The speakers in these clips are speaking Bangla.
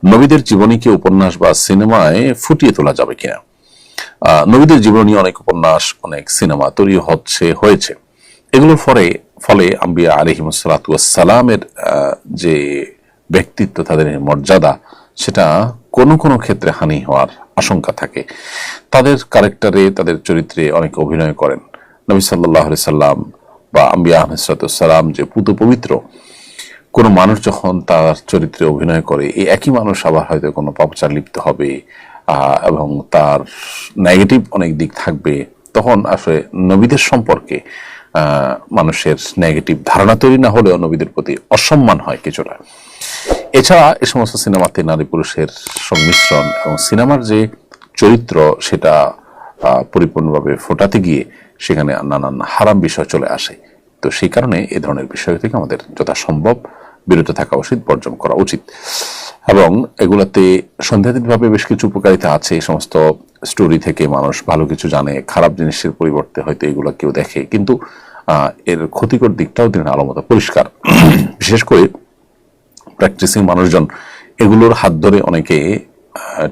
নবীদের জীবনীকে উপন্যাস বা সিনেমায় ফুটিয়ে তোলা যাবে কিনা। নবীদের জীবনী অনেক উপন্যাস, অনেক সিনেমা তৈরি হয়েছে। এগুলোর ফলে আম্বিয়া আলাইহিমুসসালামের যে ব্যক্তিত্ব, তাদের মর্যাদা, সেটা কোনো কোনো ক্ষেত্রে হানি হওয়ার আশঙ্কা থাকে। তাদের ক্যারেক্টারে, তাদের চরিত্রে অনেক অভিনয় করেন। নবী সাল্লাল্লাহু আলাইহি সাল্লাম বা আম্বিয়া আলাইহিসসালাম যে পুত পবিত্র, কোনো মানুষ যখন তার চরিত্রে অভিনয় করে, এই একই মানুষ আবার হয়তো কোনো পাপাচার লিপ্ত হবে এবং তার নেগেটিভ অনেক দিক থাকবে, তখন আসলে নবীদের সম্পর্কে মানুষের নেগেটিভ ধারণা তৈরি না হলেও নবীদের প্রতি অসম্মান হয় কিছুটা। এছাড়া এ সমস্ত সিনেমাতে নারী পুরুষের সংমিশ্রণ এবং সিনেমার যে চরিত্র, সেটা পরিপূর্ণভাবে ফোটাতে গিয়ে সেখানে নানান হারাম বিষয় চলে আসে। তো সেই কারণে এই ধরনের বিষয় থেকে আমাদের যথাসম্ভব বিরত থাকা উচিত, বর্জন করা উচিত। এবং এগুলাতে সন্দেহাতীতভাবে বেশ কিছু উপকারিতা আছে। এই সমস্ত স্টোরি থেকে মানুষ ভালো কিছু জানে, খারাপ জিনিসের পরিবর্তে হয়তো এগুলো কেউ দেখে, কিন্তু এর ক্ষতিকর দিকটাও দিন আলো মতো পরিষ্কার। বিশেষ করে প্র্যাকটিসিং মানুষজন এগুলোর হাত ধরে অনেকে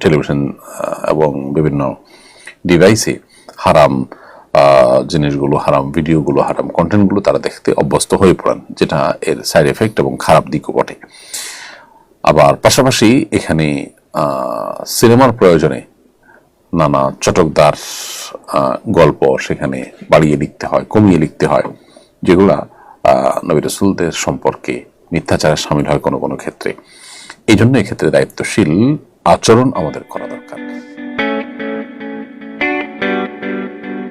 টেলিভিশন এবং বিভিন্ন ডিভাইসে হারাম জিনিসগুলো, হারাম ভিডিওগুলো, হারাম কন্টেন্টগুলো তারা দেখতে অভ্যস্ত হয়ে পড়েন, যেটা এর সাইড এফেক্ট এবং খারাপ দিকও বটে। আবার পাশাপাশি এখানে সিনেমার প্রয়োজনে নানা চটকদার গল্প সেখানে বাড়িয়ে লিখতে হয়, কমিয়ে লিখতে হয়, যেগুলা নবী রাসূলদের সম্পর্কে মিথ্যাচারে শামিল হয় কোনো কোনো ক্ষেত্রে। এই জন্য এক্ষেত্রে দায়িত্বশীল আচরণ আমাদের করা দরকার।